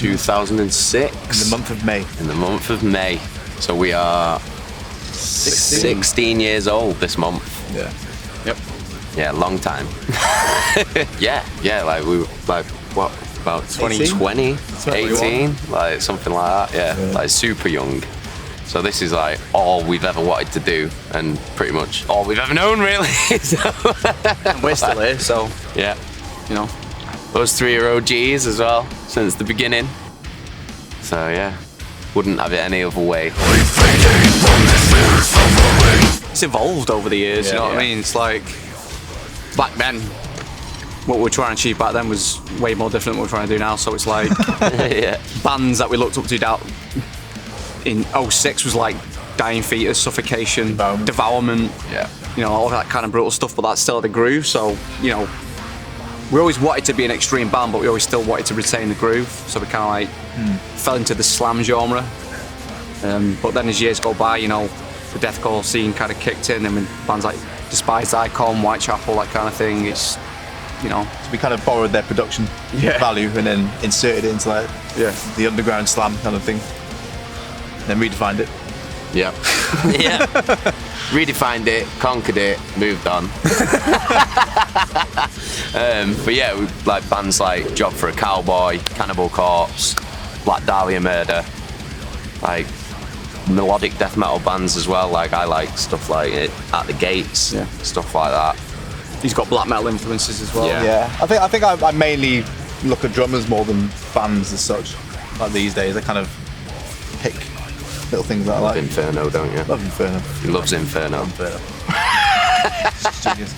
2006. In the month of May. In the month of May. So we are 16 years old this month. Yeah. Yep. Yeah, long time. yeah, like we were like, what, about 2020? 18? Like something like that, yeah. Like super young. So this is like all we've ever wanted to do, and pretty much all we've ever known, really. And we're still here, so yeah, you know, those three are OGs as well since the beginning. So yeah, wouldn't have it any other way. It's evolved over the years. You know what I mean? It's like back then, what we were trying to achieve back then was way more different than what we're trying to do now. So it's like bands that we looked up to down in 06 was like Dying Fetus, Suffocation, Devourment, you know, all that kind of brutal stuff, but that's still the groove. So, you know, we always wanted to be an extreme band, but we always still wanted to retain the groove. So we kind of like fell into the slam genre. But then as years go by, you know, the deathcore scene kind of kicked in, and when bands like Despised Icon, Whitechapel, that kind of thing, it's, you know. So we kind of borrowed their production value and then inserted it into like the underground slam kind of thing. Then redefined it. Yeah. Yeah. Redefined it, conquered it, moved on. But yeah, we like bands like Job for a Cowboy, Cannibal Corpse, Black Dahlia Murder, like melodic death metal bands as well. Like I like stuff like At the Gates, stuff like that. He's got black metal influences as well. Yeah. I think I mainly look at drummers more than bands as such. Like these days, I kind of pick little things that I like. Inferno, don't you? Love Inferno. He loves Inferno. Genius.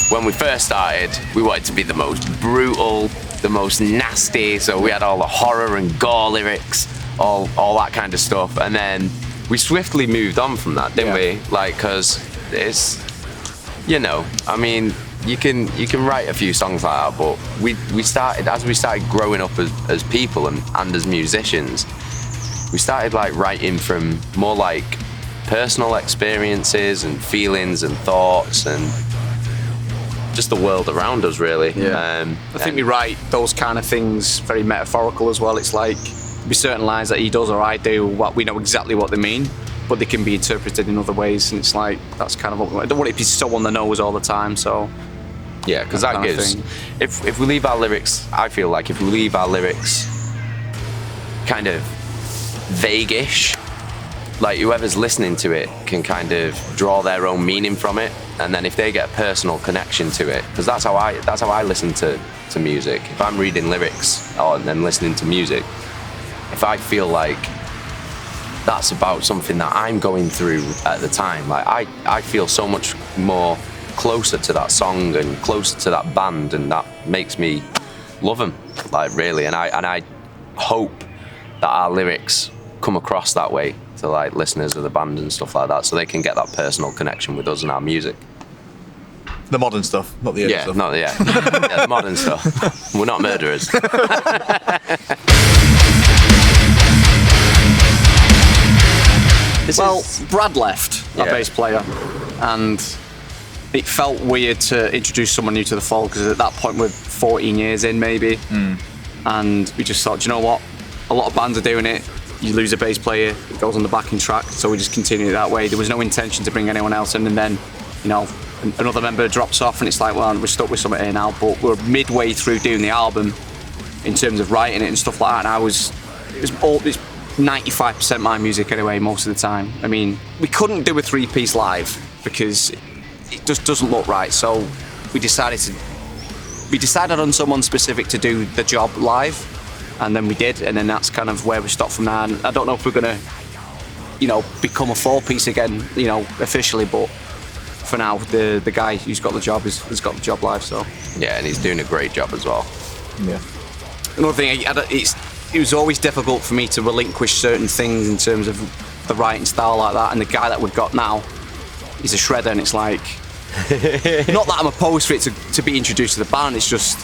When we first started, we wanted to be the most brutal, the most nasty, so we had all the horror and gore lyrics, all that kind of stuff, and then we swiftly moved on from that, didn't we? Like, because it's, you know, I mean, you can write a few songs like that, but we started growing up as people and as musicians, we started like writing from more like personal experiences and feelings and thoughts and just the world around us, really. I think we write those kind of things very metaphorical as well. It's like there'll be certain lines that he does or I do, what we know exactly what they mean, but they can be interpreted in other ways, and it's like that's kind of what we want. I don't want it to be someone that knows all the time. So yeah, because that gives, if we leave our lyrics, I feel like if we leave our lyrics kind of vague-ish, like whoever's listening to it can kind of draw their own meaning from it, and then if they get a personal connection to it, because that's how I listen to music. If I'm reading lyrics and then listening to music, if I feel like that's about something that I'm going through at the time, like I feel so much more closer to that song and closer to that band, and that makes me love them, like really. And I hope that our lyrics come across that way to like listeners of the band and stuff like that, so they can get that personal connection with us and our music. The modern stuff, not the early stuff. The modern stuff. We're not murderers. Brad left, our bass player, and it felt weird to introduce someone new to the fold, because at that point we're 14 years in maybe, and we just thought, you know what, a lot of bands are doing it. You lose a bass player, it goes on the backing track, so we just continued that way. There was no intention to bring anyone else in, and then, you know, another member drops off, and it's like, well, we're stuck with something here now. But we're midway through doing the album in terms of writing it and stuff like that, and it's 95% my music anyway, most of the time. I mean, we couldn't do a three-piece live because it just doesn't look right, so we decided on someone specific to do the job live. And then we did, and then that's kind of where we stopped from there. And I don't know if we're gonna, you know, become a four-piece again, you know, officially. But for now, the guy who's got the job has got the job live. So yeah, and he's doing a great job as well. Yeah. Another thing, it was always difficult for me to relinquish certain things in terms of the writing style like that. And the guy that we've got now, he's a shredder, and it's like, not that I'm opposed for it to be introduced to the band. It's just,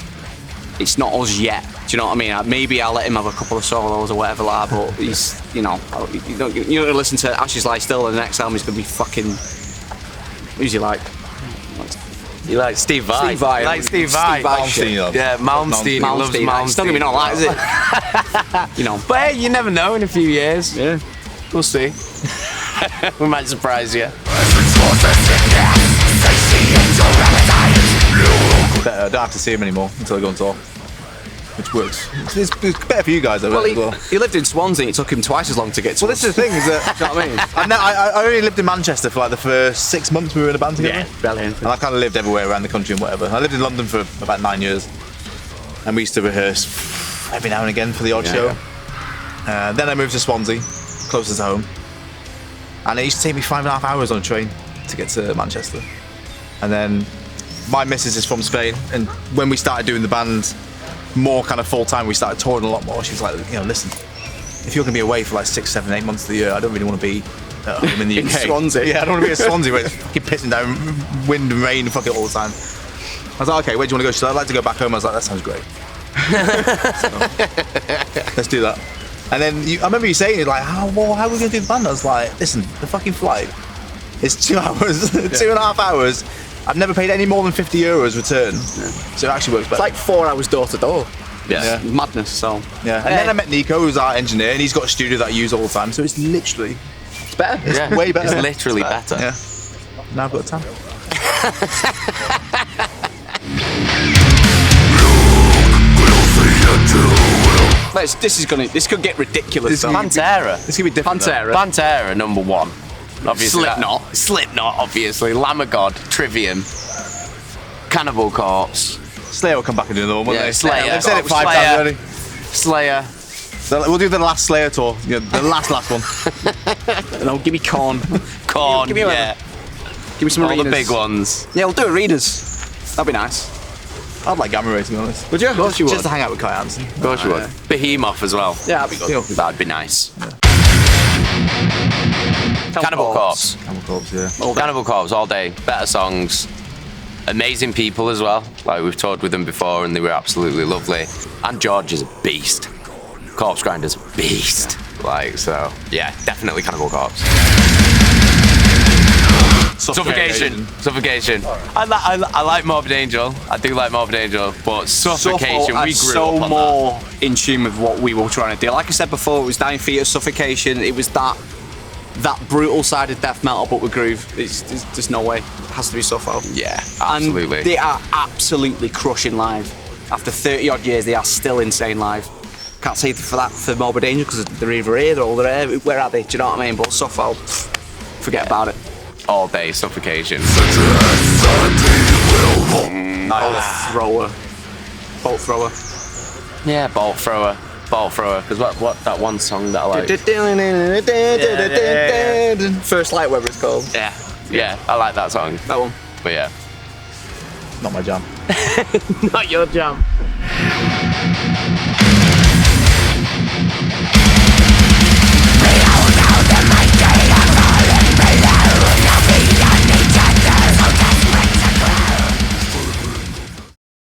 it's not us yet. Do you know what I mean? Maybe I'll let him have a couple of solos or whatever like that, but he's, you know, you don't listen to Ashes Lie Still, and the next album is going to be fucking, who's he like? You like Steve Vai? Steve Vai. You like Steve Vai? Malmsteen. Yeah, Malmsteen. He loves Malmsteen. It's not gonna be not like, is it? You know. But hey, you never know in a few years. Yeah. We'll see. We might surprise you. I don't have to see him anymore until I go on tour, which works. It's better for you guys, though. Well, as well. he lived in Swansea. It took him twice as long to get to. Well, this is the thing, is that Do you know what I mean? I only lived in Manchester for like the first 6 months we were in a band together. brilliant. And I kind of lived everywhere around the country and whatever. I lived in London for about 9 years, and we used to rehearse every now and again for the odd show. Then I moved to Swansea, closer to home, and it used to take me 5.5 hours on a train to get to Manchester. And then my missus is from Spain, and when we started doing the band more kind of full time, we started touring a lot more. She was like, you know, listen, if you're going to be away for like 6, 7, 8 months of the year, I don't really want to be at home in the UK. Swansea. Yeah, I don't want to be in Swansea where it's fucking pissing down, wind and rain, fuck it all the time. I was like, okay, where do you want to go? She said, I'd like to go back home. I was like, that sounds great. So, let's do that. And then I remember you saying, like, how are we going to do the band? I was like, listen, the fucking flight is 2 hours, 2.5 hours. I've never paid any more than €50 return, so it actually works better. It's like 4 hours door to door. Yeah. Madness. So Yeah, and then I met Nico, who's our engineer, and he's got a studio that I use all the time, so it's literally it's better. Yeah. way better. It's literally better. Yeah. Now I've got time. This could get ridiculous. though. Pantera. It's gonna be different. Pantera, number one. Obviously. Slipknot. Slipknot, obviously. Lamb of God, Trivium, Cannibal Corpse, though. Slayer will come back and do another one, won't Yeah, they? Slayer. They've said it 5 Slayer. times already. Slayer. So we'll do the last Slayer tour. Yeah, the last one. No, give me Korn. Korn, Give me yeah. Give me some All arenas. the big ones. Yeah, we'll do arenas. That'd be nice. I'd like Gamma Ray, to be honest. Would you? Of course you Just to hang out with Kai Hansen. Of course you would. Behemoth as well. Yeah, that'd be good. That'd be nice. Cannibal Cannibal Corpse. Gamma Corpse, yeah. Cannibal Corpse all day. Better songs. Amazing people as well. Like we've toured with them before and they were absolutely lovely. And George is a beast. Corpse Grinder's a beast. Like, so, yeah, definitely Cannibal Corpse. Suffocation. I like Morbid Angel. I do like Morbid Angel, but Suffocation, we grew so up on more in tune with what we were trying to do. Like I said before, it was 9 feet of Suffocation. It was that brutal side of death metal, but with groove. There's no way. It has to be Suffo. Yeah, absolutely. And they are absolutely crushing live. After 30 odd years, they are still insane live. Can't say for that for Morbid Angel because they're either here or they're there. Where are they? Do you know what I mean? But Suffo, forget about it. All day Suffocation. Bolt thrower. Yeah, Bolt Thrower. Because what that one song that I like. First Light, whatever it's called. Yeah, I like that song. That one. But yeah. Not my jam. Not your jam.